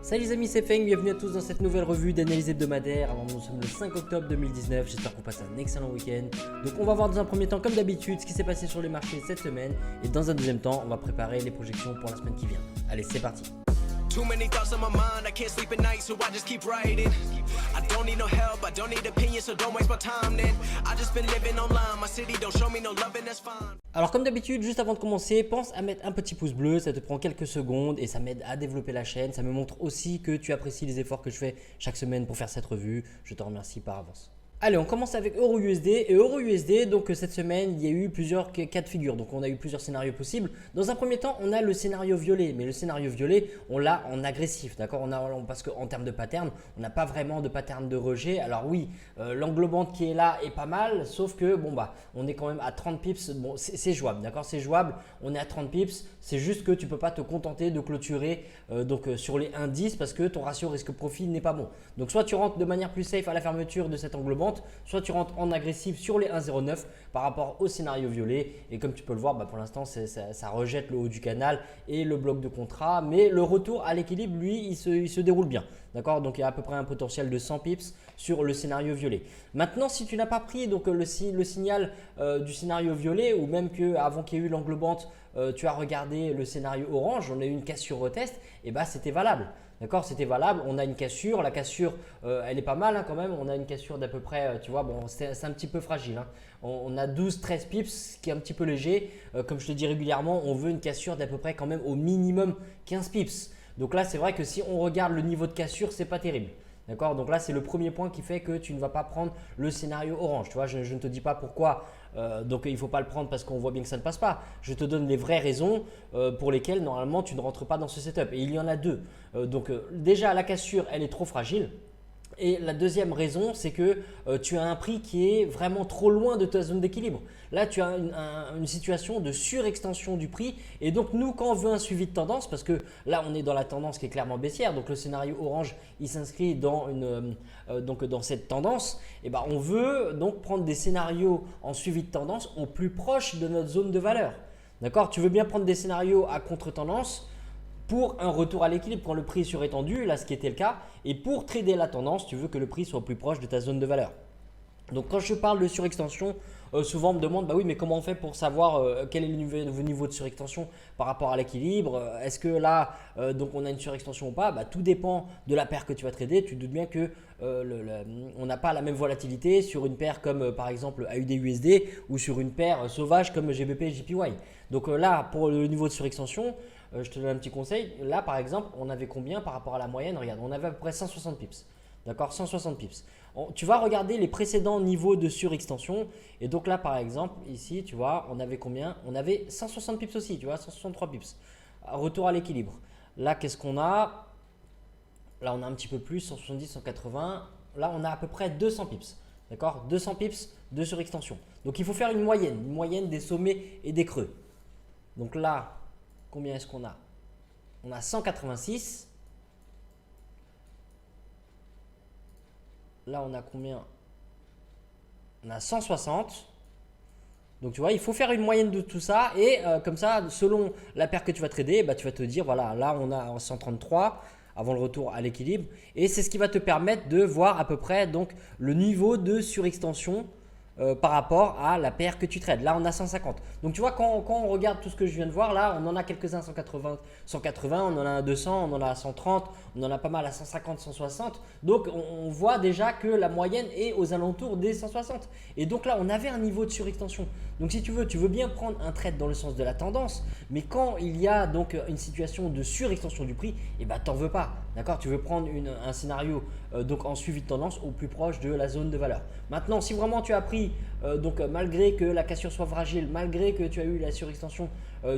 Salut les amis, c'est Feng, bienvenue à tous dans cette nouvelle revue d'analyse hebdomadaire. Alors nous sommes le 5 octobre 2019, j'espère qu'on passe un excellent week-end. Donc on va voir dans un premier temps comme d'habitude ce qui s'est passé sur les marchés cette semaine. Et dans un deuxième temps, on va préparer les projections pour la semaine qui vient. Allez, c'est parti. Too many thoughts on my mind, I can't sleep at night, so I just keep writing. I don't need no help, I don't need opinions, so don't waste my time then. I just been living online, my city don't show me no love and that's fine. Alors comme d'habitude, juste avant de commencer, pense à mettre un petit pouce bleu, ça te prend quelques secondes et ça m'aide à développer la chaîne. Ça me montre aussi que tu apprécies les efforts que je fais chaque semaine pour faire cette revue. Je te remercie par avance. Allez, on commence avec EURUSD. Et EURUSD, donc cette semaine, il y a eu plusieurs cas de figure. Donc on a eu plusieurs scénarios possibles. Dans un premier temps, on a le scénario violet. Mais le scénario violet, on l'a en agressif, d'accord? Parce qu'en termes de pattern, on n'a pas vraiment de pattern de rejet. Alors oui, l'englobante qui est là est pas mal, sauf que bon bah, on est quand même à 30 pips. Bon, c'est jouable, d'accord? C'est jouable. On est à 30 pips. C'est juste que tu peux pas te contenter de clôturer sur les indices parce que ton ratio risque-profit n'est pas bon. Donc soit tu rentres de manière plus safe à la fermeture de cette englobante, soit tu rentres en agressif sur les 1,09 par rapport au scénario violet. Et comme tu peux le voir, bah pour l'instant, ça rejette le haut du canal et le bloc de contrat. Mais le retour à l'équilibre, lui, il se déroule bien. D'accord? Donc il y a à peu près un potentiel de 100 pips sur le scénario violet. Maintenant, si tu n'as pas pris donc, le signal du scénario violet ou même qu'avant qu'il y ait eu l'englobante, tu as regardé le scénario orange, on a eu une cassure retest, et bah c'était valable. D'accord, c'était valable. On a une cassure. La cassure, elle est pas mal hein, quand même. On a une cassure d'à peu près, tu vois, bon, c'est un petit peu fragile. Hein. On a 12-13 pips, ce qui est un petit peu léger. Comme je te dis régulièrement, on veut une cassure d'à peu près quand même au minimum 15 pips. Donc là, c'est vrai que si on regarde le niveau de cassure, c'est pas terrible. D'accord? Donc là, c'est le premier point qui fait que tu ne vas pas prendre le scénario orange. Tu vois, je ne te dis pas pourquoi. Donc il ne faut pas le prendre parce qu'on voit bien que ça ne passe pas. Je te donne les vraies raisons pour lesquelles normalement tu ne rentres pas dans ce setup. Et il y en a deux. Déjà, la cassure, elle est trop fragile. Et la deuxième raison, c'est que tu as un prix qui est vraiment trop loin de ta zone d'équilibre. Là, tu as une situation de surextension du prix. Et donc, nous, quand on veut un suivi de tendance, parce que là, on est dans la tendance qui est clairement baissière. Donc, le scénario orange, il s'inscrit dans cette tendance. Et ben, on veut donc prendre des scénarios en suivi de tendance au plus proche de notre zone de valeur. D'accord? Tu veux bien prendre des scénarios à contre-tendance pour un retour à l'équilibre quand le prix est surétendu, là ce qui était le cas, et pour trader la tendance, tu veux que le prix soit plus proche de ta zone de valeur. Donc quand je parle de surextension, souvent on me demande bah oui mais comment on fait pour savoir quel est le niveau de surextension par rapport à l'équilibre, est-ce que là donc on a une surextension ou pas? Bah, tout dépend de la paire que tu vas trader. Tu te doutes bien que on n'a pas la même volatilité sur une paire comme par exemple AUD-USD ou sur une paire sauvage comme GBP-JPY. Donc là pour le niveau de surextension, je te donne un petit conseil. Là, par exemple, on avait combien par rapport à la moyenne? Regarde, on avait à peu près 160 pips. D'accord, 160 pips. Tu vas regarder les précédents niveaux de surextension. Et donc là, par exemple, ici, tu vois, on avait combien? On avait 160 pips aussi, tu vois, 163 pips. Retour à l'équilibre. Là, qu'est-ce qu'on a? Là, on a un petit peu plus, 170, 180. Là, on a à peu près 200 pips. D'accord, 200 pips de surextension. Donc, il faut faire une moyenne des sommets et des creux. Donc là, combien est-ce qu'on a? On a 186. Là, on a combien? On a 160. Donc, tu vois, il faut faire une moyenne de tout ça. Et comme ça, selon la paire que tu vas trader, bah, tu vas te dire, voilà, là, on a 133 avant le retour à l'équilibre. Et c'est ce qui va te permettre de voir à peu près donc, le niveau de surextension par rapport à la paire que tu trades. Là, on a 150. Donc, tu vois, quand on regarde tout ce que je viens de voir, là, on en a quelques-uns à 180, on en a à 200, on en a à 130, on en a pas mal à 150, 160. Donc, on voit déjà que la moyenne est aux alentours des 160. Et donc là, on avait un niveau de surextension. Donc, si tu veux bien prendre un trade dans le sens de la tendance, mais quand il y a donc une situation de surextension du prix, eh ben, tu n'en veux pas. D'accord? Tu veux prendre un scénario donc en suivi de tendance au plus proche de la zone de valeur. Maintenant, si vraiment tu as pris malgré que la cassure soit fragile, malgré que tu as eu la surextension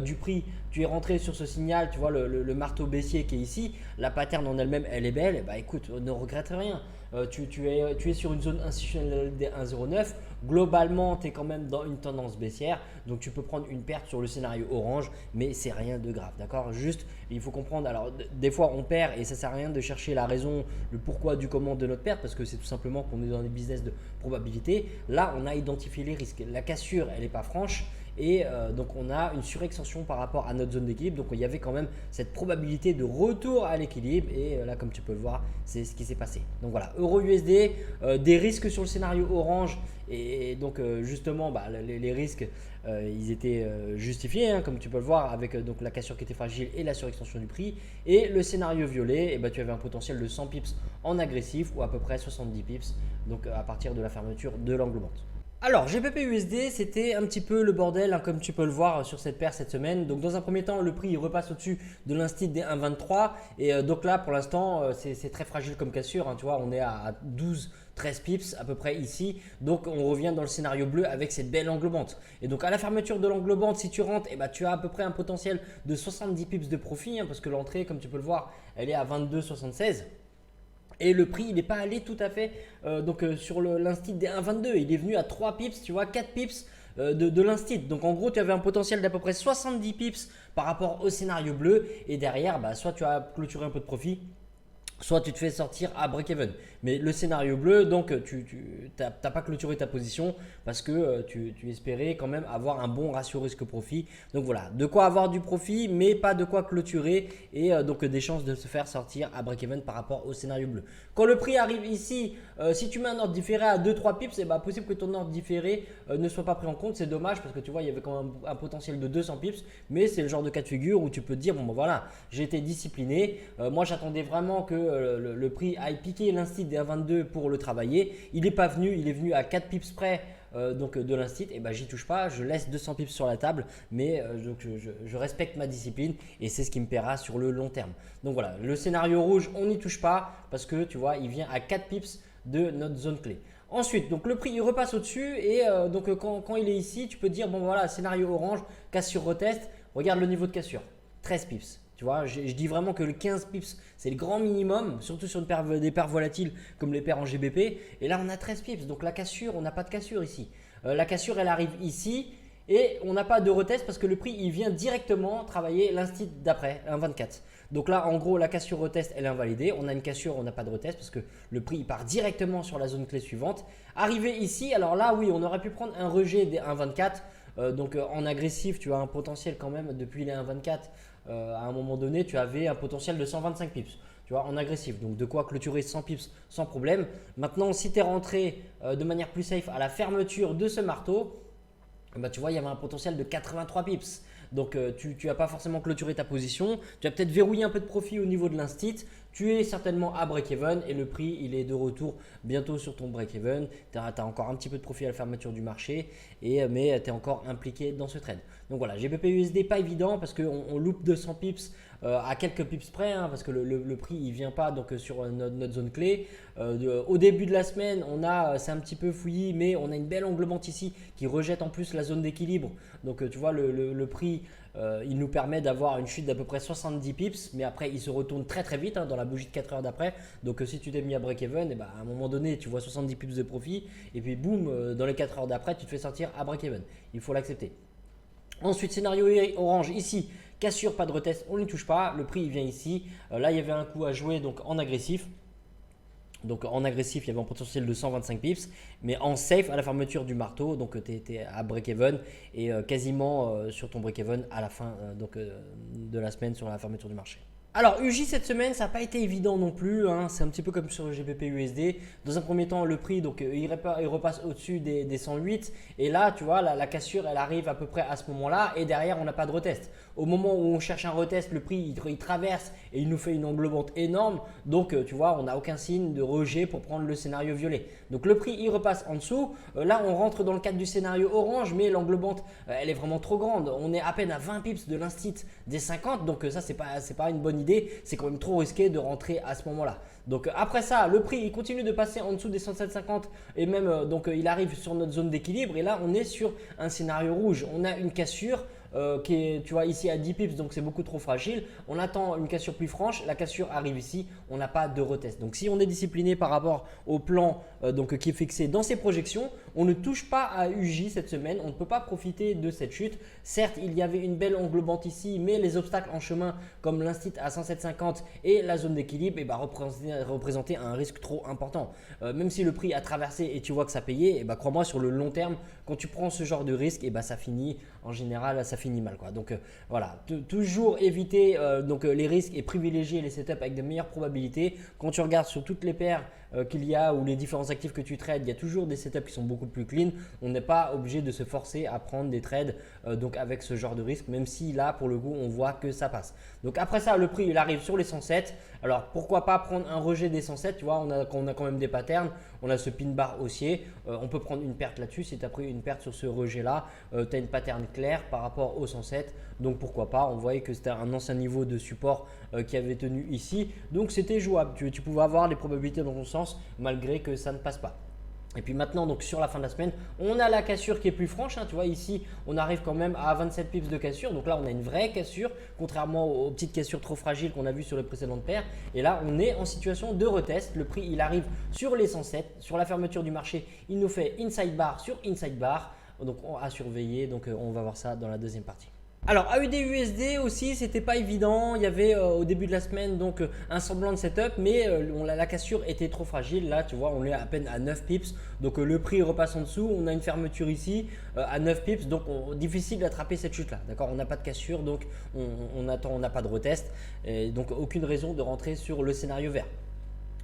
du prix, tu es rentré sur ce signal, tu vois le marteau baissier qui est ici, la pattern en elle-même, elle est belle, bah écoute, ne regrette rien. Tu es sur une zone institutionnelle des 1,09. Globalement, tu es quand même dans une tendance baissière. Donc, tu peux prendre une perte sur le scénario orange, mais c'est rien de grave. D'accord? Juste, il faut comprendre. Alors, des fois, on perd et ça ne sert à rien de chercher la raison, le pourquoi du comment de notre perte parce que c'est tout simplement qu'on est dans des business de probabilité. Là, on a identifié les risques. La cassure, elle n'est pas franche et donc on a une surextension par rapport à notre zone d'équilibre. Donc il y avait quand même cette probabilité de retour à l'équilibre et là comme tu peux le voir, c'est ce qui s'est passé. Donc voilà, Euro-USD, des risques sur le scénario orange et donc justement les risques ils étaient justifiés hein, comme tu peux le voir avec donc la cassure qui était fragile et la surextension du prix. Et le scénario violet, tu avais un potentiel de 100 pips en agressif ou à peu près 70 pips donc à partir de la fermeture de l'angle vente. Alors GBP/USD, c'était un petit peu le bordel hein, comme tu peux le voir sur cette paire cette semaine. Donc dans un premier temps, le prix il repasse au-dessus de l'instit des 1,23 et donc là pour l'instant c'est très fragile comme cassure hein, tu vois, on est à 12-13 pips à peu près ici. Donc on revient dans le scénario bleu avec cette belle angle vente. Et donc à la fermeture de l'angle vente, si tu rentres, tu as à peu près un potentiel de 70 pips de profit hein, parce que l'entrée comme tu peux le voir, elle est à 22,76. Et le prix, il n'est pas allé tout à fait sur l'instit des 1,22. Il est venu à 3 pips, tu vois, 4 pips de l'instit. Donc en gros, tu avais un potentiel d'à peu près 70 pips par rapport au scénario bleu. Et derrière, soit tu as clôturé un peu de profit, soit tu te fais sortir à break-even. Mais le scénario bleu, donc tu n'as pas clôturé ta position parce que tu espérais quand même avoir un bon ratio risque-profit. Donc voilà, de quoi avoir du profit, mais pas de quoi clôturer et donc des chances de se faire sortir à break-even par rapport au scénario bleu. Quand le prix arrive ici, si tu mets un ordre différé à 2-3 pips, c'est possible que ton ordre différé ne soit pas pris en compte. C'est dommage parce que tu vois, il y avait quand même un potentiel de 200 pips, mais c'est le genre de cas de figure où tu peux te dire, bon voilà, j'ai été discipliné. Moi, j'attendais vraiment que le prix aille piquer l'instit des 1,22 pour le travailler. Il n'est pas venu, il est venu à 4 pips près de l'instit. Et j'y touche pas, je laisse 200 pips sur la table, mais donc je respecte ma discipline et c'est ce qui me paiera sur le long terme. Donc voilà, le scénario rouge, on n'y touche pas parce que tu vois, il vient à 4 pips de notre zone clé. Ensuite, donc le prix il repasse au-dessus et donc quand il est ici, tu peux dire bon voilà, scénario orange, cassure retest, regarde le niveau de cassure, 13 pips. Tu vois, je dis vraiment que le 15 pips, c'est le grand minimum, surtout sur des paires volatiles comme les paires en GBP. Et là, on a 13 pips. Donc la cassure, on n'a pas de cassure ici. La cassure, elle arrive ici et on n'a pas de retest parce que le prix, il vient directement travailler l'instit d'après, 1,24. Donc là, en gros, la cassure retest, elle est invalidée. On a une cassure, on n'a pas de retest parce que le prix il part directement sur la zone clé suivante. Arrivé ici, alors là, oui, on aurait pu prendre un rejet des 1,24. Donc en agressif, tu as un potentiel quand même depuis les 1,24. À un moment donné, tu avais un potentiel de 125 pips, tu vois, en agressif. Donc de quoi clôturer 100 pips sans problème. Maintenant, si tu es rentré de manière plus safe à la fermeture de ce marteau, tu vois, il y avait un potentiel de 83 pips. Donc tu n'as pas forcément clôturé ta position. Tu as peut-être verrouillé un peu de profit au niveau de l'instit. Tu es certainement à break-even et le prix il est de retour bientôt sur ton break-even. Tu as encore un petit peu de profit à la fermeture du marché, mais tu es encore impliqué dans ce trade. Donc voilà, GBP/USD pas évident parce qu'on loupe 200 pips à quelques pips près hein, parce que le prix il vient pas donc, sur notre zone clé. Au début de la semaine, c'est un petit peu fouillis, mais on a une belle angle vente ici qui rejette en plus la zone d'équilibre. Donc tu vois le prix il nous permet d'avoir une chute d'à peu près 70 pips, mais après il se retourne très très vite hein, dans la bougie de 4 heures d'après. Donc si tu t'es mis à break-even, à un moment donné tu vois 70 pips de profit et puis boum, dans les 4 heures d'après tu te fais sortir à break-even. Il faut l'accepter. Ensuite, scénario orange ici, cassure, pas de retest, on n'y touche pas. Le prix il vient ici. Là il y avait un coup à jouer donc en agressif. Donc en agressif, il y avait un potentiel de 125 pips, mais en safe à la fermeture du marteau, donc tu étais à break-even et quasiment sur ton break-even à la fin de la semaine sur la fermeture du marché. Alors UJ cette semaine, ça n'a pas été évident non plus, hein. C'est un petit peu comme sur le GBP/USD. Dans un premier temps, le prix donc, il repasse au-dessus des 108 et là tu vois la cassure elle arrive à peu près à ce moment-là et derrière on n'a pas de retest. Au moment où on cherche un retest, le prix il traverse et il nous fait une angle vente énorme. Donc tu vois, on n'a aucun signe de rejet pour prendre le scénario violet. Donc le prix il repasse en dessous. Là on rentre dans le cadre du scénario orange, mais l'angle vente elle est vraiment trop grande. On est à peine à 20 pips de l'instit des 50, donc ça c'est pas une bonne idée. C'est quand même trop risqué de rentrer à ce moment-là. Donc après ça, le prix il continue de passer en dessous des 107,50 et même donc il arrive sur notre zone d'équilibre et là on est sur un scénario rouge. On a une cassure qui est, tu vois, ici à 10 pips, donc c'est beaucoup trop fragile. On attend une cassure plus franche, la cassure arrive ici, on n'a pas de retest. Donc si on est discipliné par rapport au plan donc, qui est fixé dans ces projections, on ne touche pas à UJ cette semaine, on ne peut pas profiter de cette chute. Certes, il y avait une belle englobante ici, mais les obstacles en chemin comme l'instit à 107,50 et la zone d'équilibre représentaient un risque trop important. Même si le prix a traversé et tu vois que ça payait, crois-moi, sur le long terme, quand tu prends ce genre de risque, ça finit en général, ça finit mal, quoi. Donc voilà, toujours éviter les risques et privilégier les setups avec de meilleures probabilités. Quand tu regardes sur toutes les paires qu'il y a ou les différents actifs que tu trades, il y a toujours des setups qui sont beaucoup plus clean. On n'est pas obligé de se forcer à prendre des trades donc avec ce genre de risque, même si là pour le coup on voit que ça passe. Donc après ça, le prix il arrive sur les 107. Alors pourquoi pas prendre un rejet des 107, tu vois, on a quand même des patterns, on a ce pin bar haussier, on peut prendre une perte là-dessus. Si tu as pris une perte sur ce rejet là, tu as une pattern claire par rapport au 107, donc pourquoi pas. On voyait que c'était un ancien niveau de support qui avait tenu ici, donc c'était jouable, tu pouvais avoir les probabilités dans ton sens malgré que ça ne passe pas. Et puis maintenant, donc sur la fin de la semaine, on a la cassure qui est plus franche, hein, tu vois ici on arrive quand même à 27 pips de cassure, donc là on a une vraie cassure contrairement aux petites cassures trop fragiles qu'on a vues sur les précédentes paires. Et là on est en situation de retest, le prix il arrive sur les 107, sur la fermeture du marché il nous fait inside bar sur inside bar, donc à surveiller, donc on va voir ça dans la deuxième partie. Alors AUD/USD aussi, c'était pas évident. Il y avait au début de la semaine donc un semblant de setup, mais la cassure était trop fragile. Là, tu vois, on est à peine à 9 pips. Donc le prix repasse en dessous. On a une fermeture ici à 9 pips. Donc difficile d'attraper cette chute là. D'accord, on n'a pas de cassure, donc on attend, on n'a pas de retest. Et donc aucune raison de rentrer sur le scénario vert.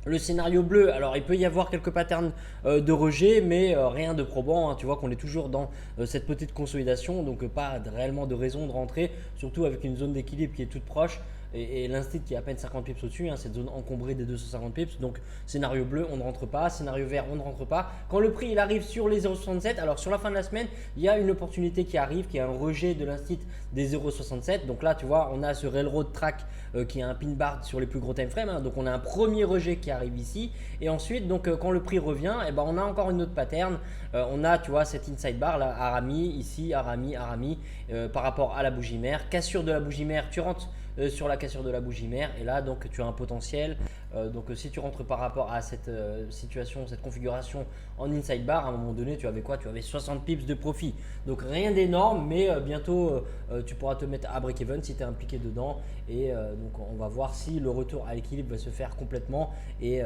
Le scénario bleu, alors il peut y avoir quelques patterns de rejet, mais rien de probant, hein. Tu vois qu'on est toujours dans cette petite consolidation, donc pas réellement de raison de rentrer, surtout avec une zone d'équilibre qui est toute proche et l'instit qui est à peine 50 pips au-dessus, hein, cette zone encombrée des 250 pips. Donc scénario bleu, on ne rentre pas, scénario vert, on ne rentre pas. Quand le prix il arrive sur les 0,67, alors sur la fin de la semaine, il y a une opportunité qui arrive, qui est un rejet de l'instit des 0,67. Donc là, tu vois, on a ce railroad track qui a un pin bar sur les plus gros time frames, hein. Donc on a un premier rejet qui arrive ici, et ensuite donc quand le prix revient, on a encore une autre pattern. On a, tu vois, cette inside bar là, Arami ici, Arami par rapport à la bougie mère, cassure de la bougie mère, tu rentres sur la cassure de la bougie mère, et là donc tu as un potentiel. Donc si tu rentres par rapport à cette situation, cette configuration en inside bar, à un moment donné tu avais quoi? Tu avais 60 pips de profit, donc rien d'énorme, mais bientôt tu pourras te mettre à break even si tu es impliqué dedans. Et donc on va voir si le retour à l'équilibre va se faire complètement, et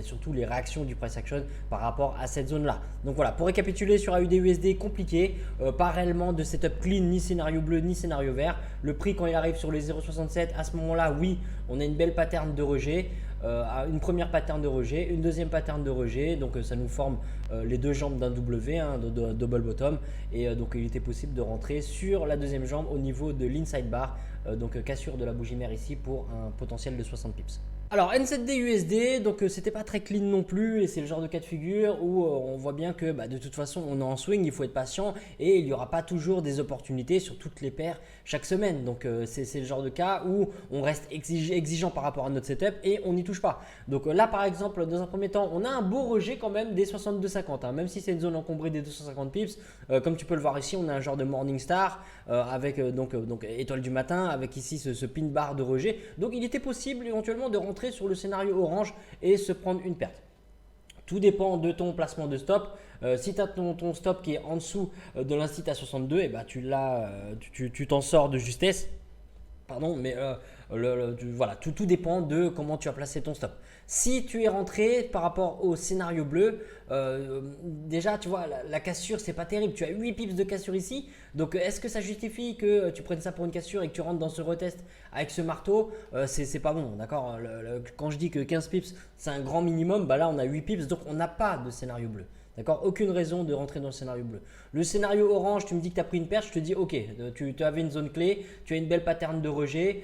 surtout les réactions du price action par rapport à cette zone là. Donc voilà, pour récapituler sur AUD/USD, compliqué, pas réellement de setup clean, ni scénario bleu ni scénario vert. Le prix quand il arrive sur les 0,67, à ce moment là oui, on a une belle pattern de rejet, une première pattern de rejet, une deuxième pattern de rejet, donc ça nous forme les deux jambes d'un W, hein, de double bottom, et donc il était possible de rentrer sur la deuxième jambe au niveau de l'inside bar, donc cassure de la bougie mère ici pour un potentiel de 60 pips. Alors NZD/USD, donc c'était pas très clean non plus, et c'est le genre de cas de figure où on voit bien que de toute façon on est en swing, il faut être patient, et il n'y aura pas toujours des opportunités sur toutes les paires chaque semaine. Donc c'est le genre de cas où on reste exigeant par rapport à notre setup et on n'y touche pas. Donc là par exemple, dans un premier temps, on a un beau rejet quand même des 62,50, hein, même si c'est une zone encombrée des 250 pips. Comme tu peux le voir ici, on a un genre de morning star avec donc étoile du matin, avec ici ce pin bar de rejet. Donc il était possible éventuellement de rentrer sur le scénario orange et se prendre une perte. Tout dépend de ton placement de stop. Si tu as ton stop qui est en dessous de l'instit à 62, tu t'en sors de justesse. Pardon, mais voilà, tout dépend de comment tu as placé ton stop. Si tu es rentré par rapport au scénario bleu, déjà tu vois la cassure c'est pas terrible, tu as 8 pips de cassure ici, donc est-ce que ça justifie que tu prennes ça pour une cassure et que tu rentres dans ce retest avec ce marteau? C'est pas bon, d'accord. Quand je dis que 15 pips c'est un grand minimum, là on a 8 pips, donc on n'a pas de scénario bleu. D'accord, aucune raison de rentrer dans le scénario bleu. Le scénario orange, tu me dis que tu as pris une perte, je te dis ok, tu avais une zone clé, tu as une belle pattern de rejet,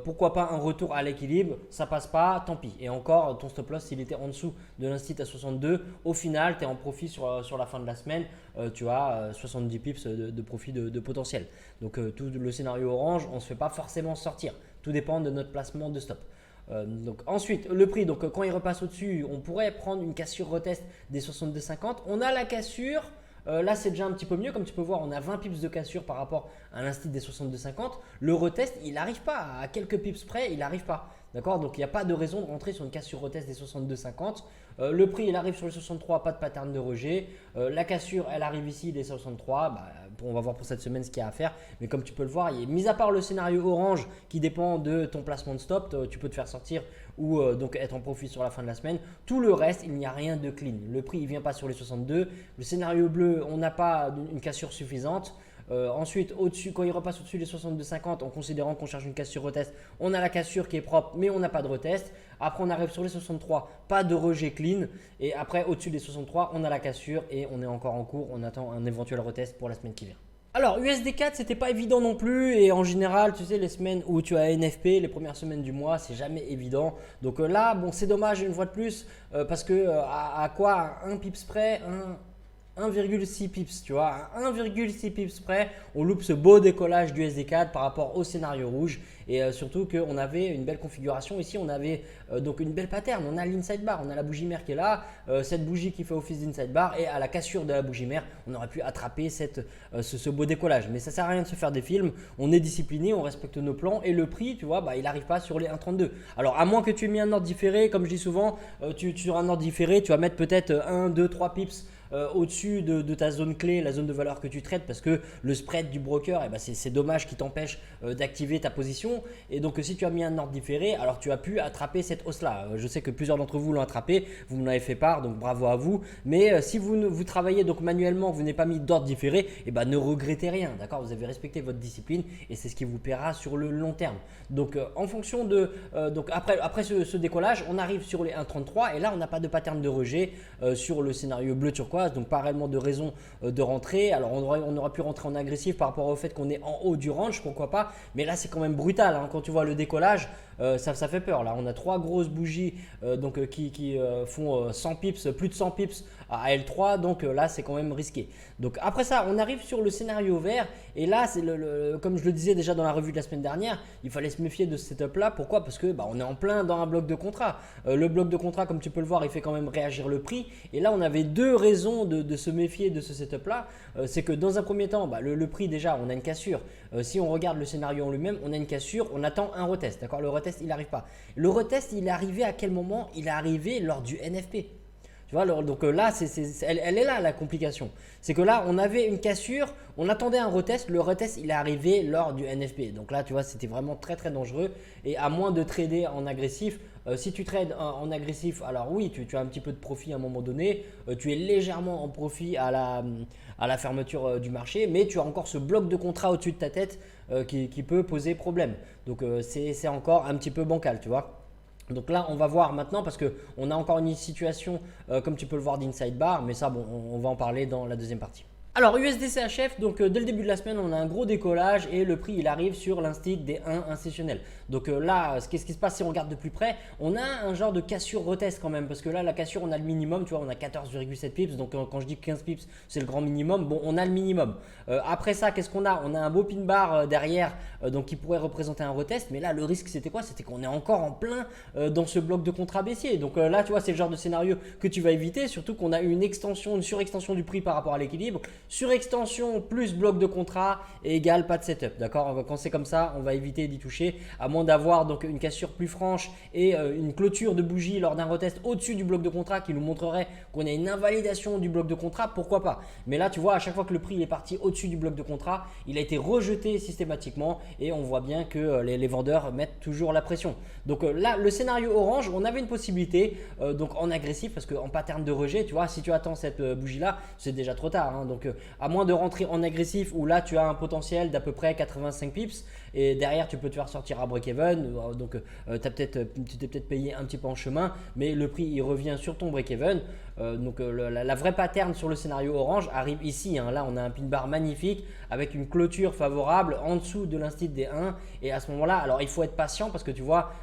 pourquoi pas un retour à l'équilibre, ça passe pas, tant pis. Et encore, ton stop loss, s'il était en dessous de l'instit à 62, au final, tu es en profit sur la fin de la semaine, tu as 70 pips de profit de potentiel. Donc tout le scénario orange, on ne se fait pas forcément sortir, tout dépend de notre placement de stop. Donc ensuite le prix, donc quand il repasse au dessus, on pourrait prendre une cassure retest des 62,50. On a la cassure Là, c'est déjà un petit peu mieux. Comme tu peux voir, on a 20 pips de cassure par rapport à l'instit des 62,50. Le retest, il n'arrive pas. À quelques pips près, il n'arrive pas. D'accord? Donc, il n'y a pas de raison de rentrer sur une cassure retest des 62,50. Le prix, il arrive sur les 63, pas de pattern de rejet. La cassure, elle arrive ici des 63. On va voir pour cette semaine ce qu'il y a à faire. Mais comme tu peux le voir, mis à part le scénario orange qui dépend de ton placement de stop, tu peux te faire sortir ou donc être en profit sur la fin de la semaine. Tout le reste, il n'y a rien de clean. Le prix, il ne vient pas sur les 62. Le scénario bleu, on n'a pas une cassure suffisante. Ensuite, au-dessus, quand il repasse au-dessus des 62,50, en considérant qu'on cherche une cassure retest, on a la cassure qui est propre, mais on n'a pas de retest. Après, on arrive sur les 63, pas de rejet clean. Et après, au-dessus des 63, on a la cassure et on est encore en cours. On attend un éventuel retest pour la semaine qui vient. Alors, USD4, c'était pas évident non plus. Et en général, tu sais, les semaines où tu as NFP, les premières semaines du mois, c'est jamais évident. Donc là, bon, c'est dommage une fois de plus parce que à quoi 1 pips près, 1,6 pips, tu vois, à 1,6 pips près, on loupe ce beau décollage du SD4 par rapport au scénario rouge et surtout qu'on avait une belle configuration. Ici, on avait donc une belle pattern. On a l'inside bar, on a la bougie mère qui est là, cette bougie qui fait office d'inside bar et à la cassure de la bougie mère, on aurait pu attraper ce beau décollage. Mais ça sert à rien de se faire des films. On est discipliné, on respecte nos plans et le prix, tu vois, il n'arrive pas sur les 1,32. Alors, à moins que tu aies mis un ordre différé, comme je dis souvent, sur un ordre différé, tu vas mettre peut-être 1, 2, 3 pips au-dessus de ta zone clé, la zone de valeur que tu traites parce que le spread du broker, c'est dommage qui t'empêche d'activer ta position. Et donc si tu as mis un ordre différé, alors tu as pu attraper cette hausse là. Je sais que plusieurs d'entre vous l'ont attrapé, vous m'en avez fait part, donc bravo à vous. Mais si vous travaillez donc manuellement, vous n'avez pas mis d'ordre différé, ne regrettez rien, d'accord? Vous avez respecté votre discipline et c'est ce qui vous paiera sur le long terme. Donc en fonction de donc après ce décollage, on arrive sur les 1,33 et là on n'a pas de pattern de rejet sur le scénario bleu turquoise, donc pas réellement de raison de rentrer. Alors on aurait pu rentrer en agressif par rapport au fait qu'on est en haut du range, pourquoi pas, mais là c'est quand même brutal, hein. Quand tu vois le décollage, ça fait peur. Là on a 3 grosses bougies qui font 100 pips, plus de 100 pips à L3, donc là c'est quand même risqué. Donc après ça, on arrive sur le scénario vert et là c'est comme je le disais déjà dans la revue de la semaine dernière, il fallait se méfier de ce setup là. Pourquoi? Parce que on est en plein dans un bloc de contrat. Le bloc de contrat, comme tu peux le voir, il fait quand même réagir le prix et là on avait 2 raisons de se méfier de ce setup là. C'est que dans un premier temps, le prix déjà, on a une cassure. Si on regarde le scénario en lui-même, on a une cassure, on attend un retest, d'accord? Le retest, il n'arrive pas. Le retest, il est arrivé à quel moment? Il est arrivé lors du NFP. Tu vois, donc là, elle est là la complication. C'est que là, on avait une cassure, on attendait un retest. Le retest, il est arrivé lors du NFP. Donc là, tu vois, c'était vraiment très très dangereux. Et à moins de trader en agressif, si tu trades en agressif, alors oui, tu as un petit peu de profit à un moment donné. Tu es légèrement en profit à la fermeture du marché, mais tu as encore ce bloc de contrat au-dessus de ta tête qui peut poser problème. Donc c'est encore un petit peu bancal, tu vois. Donc là, on va voir maintenant parce qu'on a encore une situation comme tu peux le voir d'inside bar, mais ça, bon, on va en parler dans la deuxième partie. Alors USD-CHF, donc dès le début de la semaine, on a un gros décollage et le prix il arrive sur l'instit des 1 institutionnels. Donc là, qu'est-ce qui se passe si on regarde de plus près? On a un genre de cassure retest quand même parce que là, la cassure, on a le minimum, tu vois, on a 14,7 pips. Donc quand je dis 15 pips, c'est le grand minimum. Bon, on a le minimum. Après ça, qu'est-ce qu'on a? On a un beau pin bar derrière donc qui pourrait représenter un retest. Mais là, le risque, c'était quoi? C'était qu'on est encore en plein dans ce bloc de contrat baissier. Donc là, tu vois, c'est le genre de scénario que tu vas éviter, surtout qu'on a une surextension du prix par rapport à l'équilibre. Surextension plus bloc de contrat égale pas de setup, d'accord? Quand c'est comme ça, on va éviter d'y toucher, à moins d'avoir donc une cassure plus franche et une clôture de bougie lors d'un retest au-dessus du bloc de contrat qui nous montrerait qu'on a une invalidation du bloc de contrat, pourquoi pas? Mais là, tu vois, à chaque fois que le prix est parti au-dessus du bloc de contrat, il a été rejeté systématiquement et on voit bien que les vendeurs mettent toujours la pression. Donc là, le scénario orange, on avait une possibilité donc en agressif parce qu'en pattern de rejet, tu vois, si tu attends cette bougie là, c'est déjà trop tard, hein. Donc à moins de rentrer en agressif où là tu as un potentiel d'à peu près 85 pips et derrière tu peux te faire sortir à break-even, donc tu t'es peut-être payé un petit peu en chemin, mais le prix il revient sur ton break-even. Donc la vraie pattern sur le scénario orange arrive ici, hein. Là on a un pin bar magnifique avec une clôture favorable en dessous de l'instit des 1 et à ce moment là, alors il faut être patient parce que tu vois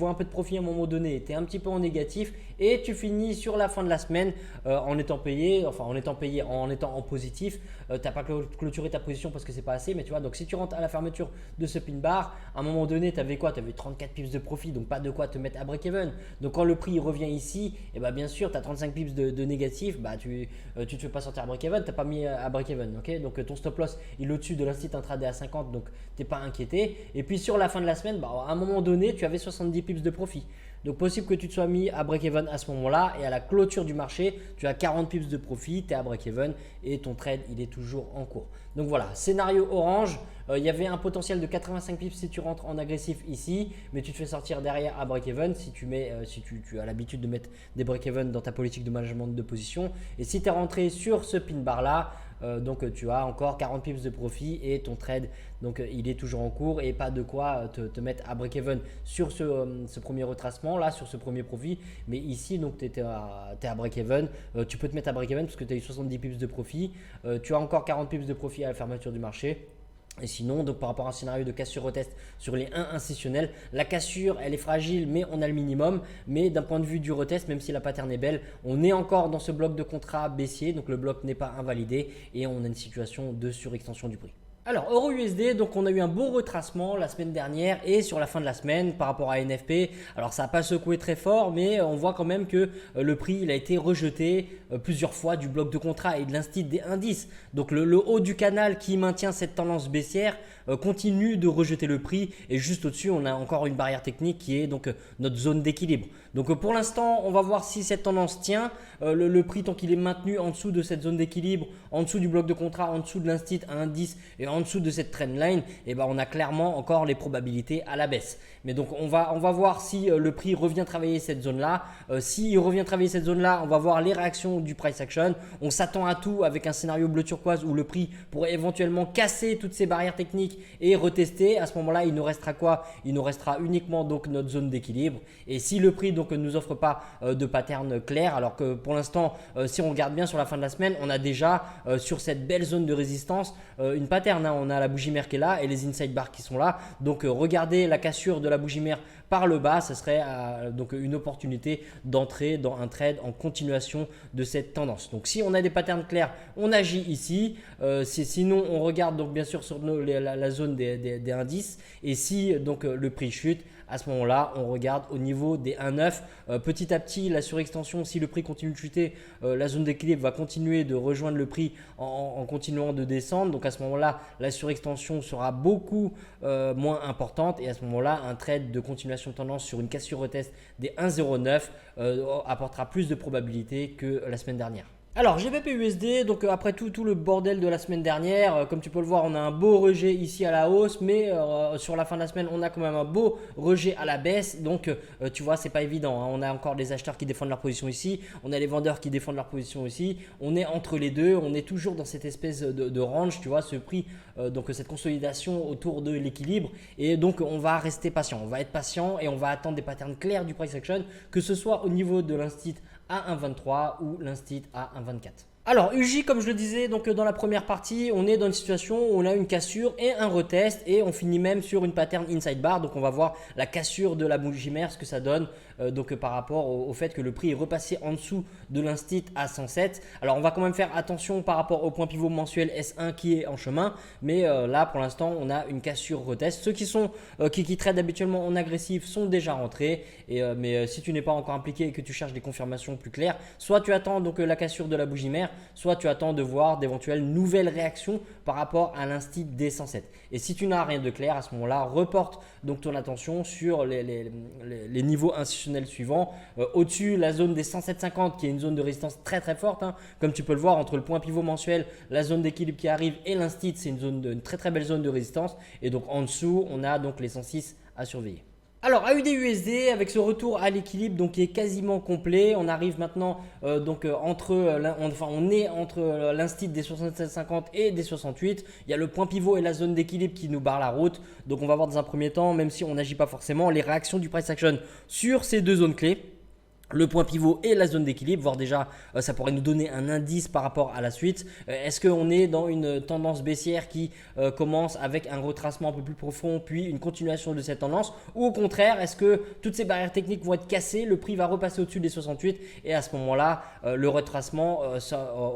un peu de profit à un moment donné, tu es un petit peu en négatif et tu finis sur la fin de la semaine en étant en positif. Tu n'as pas clôturé ta position parce que c'est pas assez, mais tu vois, donc si tu rentres à la fermeture de ce pin bar, à un moment donné, tu avais quoi? Tu avais 34 pips de profit, donc pas de quoi te mettre à break-even. Donc quand le prix revient ici, et bien sûr, tu as 35 pips de négatif, bah tu te fais pas sortir à break-even, tu n'as pas mis à break-even. Okay, donc ton stop loss il est au-dessus de l'instit intraday à 50, donc tu n'es pas inquiété. Et puis sur la fin de la semaine, bah, à un moment donné, tu avais 70 pips de profit. Donc possible que tu te sois mis à break-even à ce moment-là et à la clôture du marché, tu as 40 pips de profit, tu es à break-even et ton trade il est toujours en cours. Donc voilà, scénario orange, il y avait un potentiel de 85 pips si tu rentres en agressif ici, mais tu te fais sortir derrière à break-even si tu as l'habitude de mettre des break-even dans ta politique de management de position. Et si tu es rentré sur ce pin bar là, donc tu as encore 40 pips de profit et ton trade donc il est toujours en cours et pas de quoi te mettre à break-even sur ce premier retracement là, sur ce premier profit. Mais ici donc tu es à break-even, tu peux te mettre à break-even parce que tu as eu 70 pips de profit, tu as encore 40 pips de profit à la fermeture du marché. Et sinon, donc par rapport à un scénario de cassure retest sur les 1 institutionnels, la cassure elle est fragile mais on a le minimum. Mais d'un point de vue du retest, même si la pattern est belle, on est encore dans ce bloc de contrat baissier, donc le bloc n'est pas invalidé et on a une situation de surextension du prix. Alors Euro-USD, donc on a eu un beau retracement la semaine dernière et sur la fin de la semaine par rapport à NFP. Alors ça n'a pas secoué très fort, mais on voit quand même que le prix il a été rejeté plusieurs fois du bloc de contrat et de l'instit des indices. Donc le haut du canal qui maintient cette tendance baissière continue de rejeter le prix et juste au-dessus on a encore une barrière technique qui est donc notre zone d'équilibre. Donc pour l'instant on va voir si cette tendance tient. Le prix tant qu'il est maintenu en dessous de cette zone d'équilibre, en dessous du bloc de contrat, en dessous de l'instit à indice et en dessous de cette trendline, et ben on a clairement encore les probabilités à la baisse. Mais donc on va voir si le prix revient travailler cette zone là. S'il revient travailler cette zone là, on va voir les réactions du price action. On s'attend à tout avec un scénario bleu turquoise où le prix pourrait éventuellement casser toutes ces barrières techniques et retester. À ce moment là il nous restera quoi? Il nous restera uniquement donc notre zone d'équilibre. Et si le prix donc ne nous offre pas de pattern clair, alors que pour l'instant si on regarde bien sur la fin de la semaine, on a déjà sur cette belle zone de résistance une pattern, hein. On a la bougie mère qui est là et les inside bars qui sont là. Donc regardez la cassure de la bougie mère par le bas, ça serait donc une opportunité d'entrer dans un trade en continuation de cette tendance. Donc si on a des patterns clairs, on agit ici. Sinon on regarde donc bien sûr sur la zone des indices et si donc le prix chute, à ce moment-là, on regarde au niveau des 1,9. Petit à petit, la surextension, si le prix continue de chuter, la zone d'équilibre va continuer de rejoindre le prix en continuant de descendre. Donc à ce moment-là, la surextension sera beaucoup moins importante et à ce moment-là, un trade de continuation de tendance sur une cassure retest des 1,09 apportera plus de probabilité que la semaine dernière. Alors GBP USD, donc après tout le bordel de la semaine dernière, comme tu peux le voir, on a un beau rejet ici à la hausse, mais sur la fin de la semaine, on a quand même un beau rejet à la baisse. Donc tu vois, c'est pas évident, hein. On a encore des acheteurs qui défendent leur position ici, on a les vendeurs qui défendent leur position ici. On est entre les deux, on est toujours dans cette espèce de range, tu vois, ce prix, donc cette consolidation autour de l'équilibre. Et donc on va rester patient, on va être patient et on va attendre des patterns clairs du price action, que ce soit au niveau de l'instit à 1,23 ou l'instit à 1,24. Alors UJ, comme je le disais donc dans la première partie, on est dans une situation où on a une cassure et un retest et on finit même sur une pattern inside bar. Donc on va voir la cassure de la bougie mère, ce que ça donne donc par rapport au fait que le prix est repassé en dessous de l'instit à 107. Alors on va quand même faire attention par rapport au point pivot mensuel S1 qui est en chemin, mais là pour l'instant on a une cassure retest. Ceux qui tradent habituellement en agressif sont déjà rentrés, mais si tu n'es pas encore impliqué et que tu cherches des confirmations plus claires, soit tu attends donc la cassure de la bougie mère, soit tu attends de voir d'éventuelles nouvelles réactions par rapport à l'instit des 107. Et si tu n'as rien de clair, à ce moment-là, reporte donc ton attention sur les niveaux institutionnels suivants. Au-dessus, la zone des 107,50 qui est une zone de résistance très très forte, hein. Comme tu peux le voir, entre le point pivot mensuel, la zone d'équilibre qui arrive et l'instit, c'est une très très belle zone de résistance. Et donc en dessous, on a donc les 106 à surveiller. Alors AUD-USD avec ce retour à l'équilibre donc qui est quasiment complet, on arrive maintenant on est entre l'instit des 67,50 et des 68. Il y a le point pivot et la zone d'équilibre qui nous barrent la route. Donc on va voir dans un premier temps, même si on n'agit pas forcément, les réactions du price action sur ces deux zones clés. Le point pivot et la zone d'équilibre, voire déjà ça pourrait nous donner un indice par rapport à la suite. Est-ce qu'on est dans une tendance baissière qui commence avec un retracement un peu plus profond puis une continuation de cette tendance, ou au contraire est-ce que toutes ces barrières techniques vont être cassées, le prix va repasser au-dessus des 68 et à ce moment-là le retracement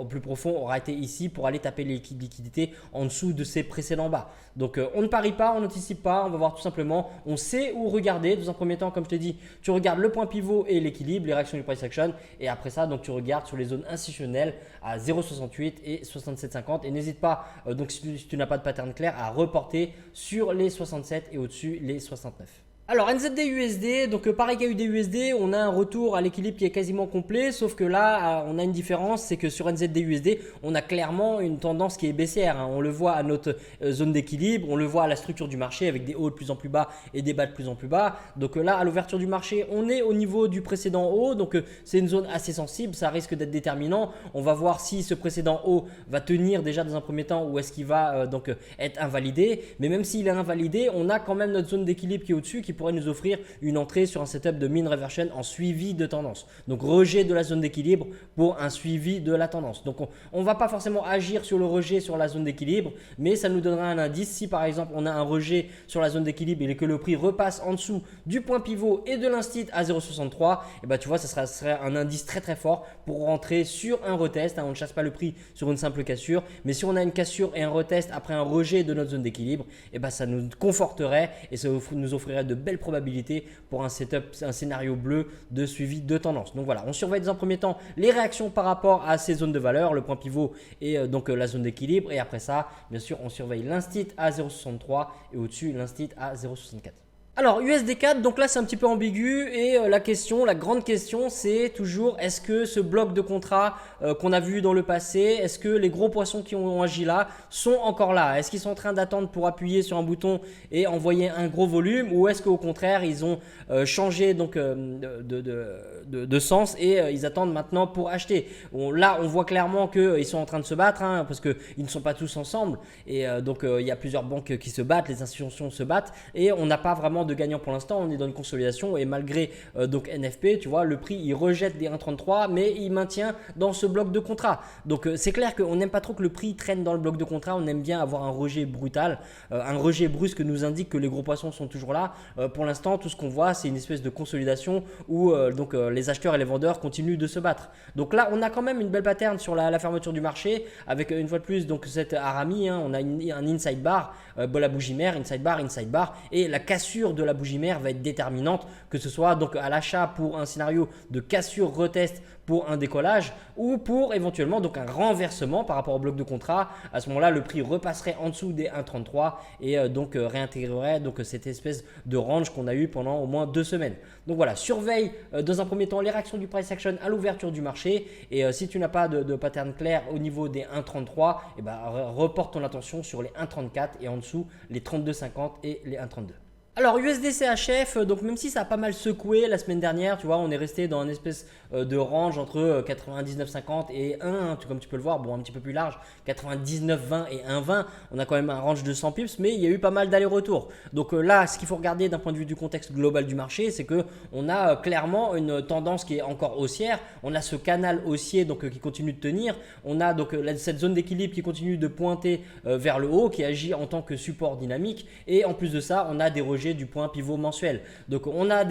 au plus profond aura été ici pour aller taper les liquidités en dessous de ces précédents bas. Donc on ne parie pas, on n'anticipe pas, on va voir tout simplement, on sait où regarder. Dans un premier temps, comme je te dis, tu regardes le point pivot et l'équilibre. d'équilibre, les réactions du price action et après ça donc tu regardes sur les zones institutionnelles à 0,68 et 67,50 et n'hésite pas donc si tu n'as pas de pattern clair à reporter sur les 67 et au-dessus les 69. Alors NZD USD, donc pareil qu'à UDUSD, on a un retour à l'équilibre qui est quasiment complet, sauf que là on a une différence, c'est que sur NZD USD, on a clairement une tendance qui est baissière, hein. On le voit à notre zone d'équilibre, on le voit à la structure du marché avec des hauts de plus en plus bas et des bas de plus en plus bas. Donc là à l'ouverture du marché, on est au niveau du précédent haut, donc c'est une zone assez sensible, ça risque d'être déterminant. On va voir si ce précédent haut va tenir déjà dans un premier temps ou est-ce qu'il va donc être invalidé. Mais même s'il est invalidé, on a quand même notre zone d'équilibre qui est au-dessus qui pourrait nous offrir une entrée sur un setup de mean reversion en suivi de tendance. Donc rejet de la zone d'équilibre pour un suivi de la tendance. Donc on ne va pas forcément agir sur le rejet sur la zone d'équilibre, mais ça nous donnera un indice. Si par exemple on a un rejet sur la zone d'équilibre et que le prix repasse en dessous du point pivot et de l'instit à 0,63, et ben tu vois, ça serait un indice très très fort pour rentrer sur un retest. On ne chasse pas le prix sur une simple cassure, mais si on a une cassure et un retest après un rejet de notre zone d'équilibre, et ben ça nous conforterait et ça nous offrirait de belles probabilités pour un setup, un scénario bleu de suivi de tendance. Donc voilà, on surveille dans un premier temps les réactions par rapport à ces zones de valeur, le point pivot et donc la zone d'équilibre. Et après ça, bien sûr, on surveille l'instit à 0,63 et au-dessus l'instit à 0,64. Alors USD4, donc là c'est un petit peu ambigu et la grande question c'est toujours est-ce que ce bloc de contrat qu'on a vu dans le passé, est-ce que les gros poissons qui ont agi là sont encore là? Est-ce qu'ils sont en train d'attendre pour appuyer sur un bouton et envoyer un gros volume, ou est-ce qu'au contraire ils ont changé donc de sens et ils attendent maintenant pour acheter? Là on voit clairement qu'ils sont en train de se battre, hein, parce qu'ils ne sont pas tous ensemble et donc il y a plusieurs banques qui se battent, les institutions se battent et on n'a pas vraiment de gagnant pour l'instant. On est dans une consolidation et malgré donc NFP, tu vois, le prix il rejette des 1,33 mais il maintient dans ce bloc de contrat. Donc c'est clair qu'on n'aime pas trop que le prix traîne dans le bloc de contrat, on aime bien avoir un rejet brutal, un rejet brusque nous indique que les gros poissons sont toujours là. Pour l'instant tout ce qu'on voit c'est une espèce de consolidation où donc les acheteurs et les vendeurs continuent de se battre. Donc là on a quand même une belle pattern sur la fermeture du marché avec une fois de plus donc cette Arami, hein, on a un inside bar, la bougie mère, inside bar et la cassure de la bougie mère va être déterminante, que ce soit donc à l'achat pour un scénario de cassure retest pour un décollage ou pour éventuellement donc un renversement par rapport au bloc de contrat. À ce moment-là, le prix repasserait en dessous des 1,33 et donc réintégrerait donc cette espèce de range qu'on a eu pendant au moins 2 semaines. Donc voilà, surveille dans un premier temps les réactions du price action à l'ouverture du marché et si tu n'as pas de pattern clair au niveau des 1,33, et ben reporte ton attention sur les 1,34 et en dessous les 32,50 et les 1,32. Alors USD-CHF, donc même si ça a pas mal secoué la semaine dernière, tu vois, on est resté dans une espèce de range entre 99,50 et 1, comme tu peux le voir, bon un petit peu plus large, 99,20 et 1,20, on a quand même un range de 100 pips, mais il y a eu pas mal d'allers-retours. Donc là, ce qu'il faut regarder d'un point de vue du contexte global du marché, c'est que on a clairement une tendance qui est encore haussière, on a ce canal haussier donc qui continue de tenir, on a donc cette zone d'équilibre qui continue de pointer vers le haut, qui agit en tant que support dynamique, et en plus de ça, on a des rejets du point pivot mensuel. Donc on a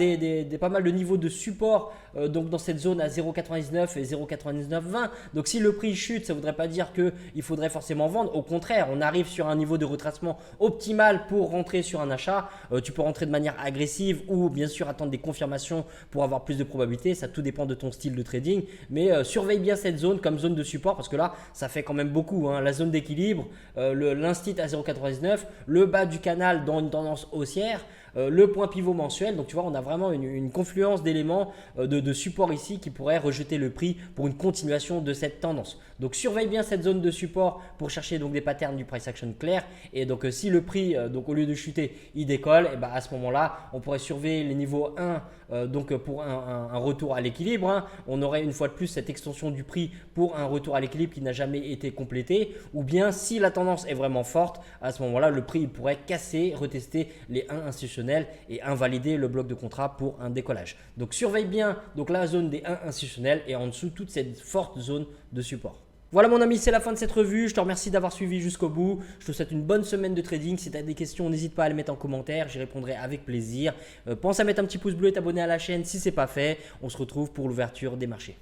pas mal de niveaux de support donc dans cette zone à 0,99 et 0,9920. Donc si le prix chute, ça ne voudrait pas dire qu'il faudrait forcément vendre. Au contraire, on arrive sur un niveau de retracement optimal pour rentrer sur un achat. Tu peux rentrer de manière agressive ou bien sûr attendre des confirmations pour avoir plus de probabilité. Ça tout dépend de ton style de trading. Mais surveille bien cette zone comme zone de support parce que là, ça fait quand même beaucoup, hein. La zone d'équilibre, l'instit à 0,99, le bas du canal dans une tendance haussière, le point pivot mensuel. Donc tu vois, on a vraiment une confluence d'éléments de support ici qui pourrait rejeter le prix pour une continuation de cette tendance. Donc surveille bien cette zone de support pour chercher donc des patterns du price action clair. Et donc si le prix donc au lieu de chuter il décolle, et ben à ce moment là on pourrait surveiller les niveaux 1 donc pour un retour à l'équilibre, hein. On aurait une fois de plus cette extension du prix pour un retour à l'équilibre qui n'a jamais été complété, ou bien si la tendance est vraiment forte, à ce moment là le prix il pourrait casser, retester les 1 institutionnels et invalider le bloc de contrat pour un décollage. Donc surveille bien donc la zone des 1 institutionnels et en dessous toute cette forte zone de support. Voilà mon ami, c'est la fin de cette revue. Je te remercie d'avoir suivi jusqu'au bout. Je te souhaite une bonne semaine de trading. Si tu as des questions, n'hésite pas à les mettre en commentaire. J'y répondrai avec plaisir. Pense à mettre un petit pouce bleu et t'abonner à la chaîne si ce n'est pas fait. On se retrouve pour l'ouverture des marchés.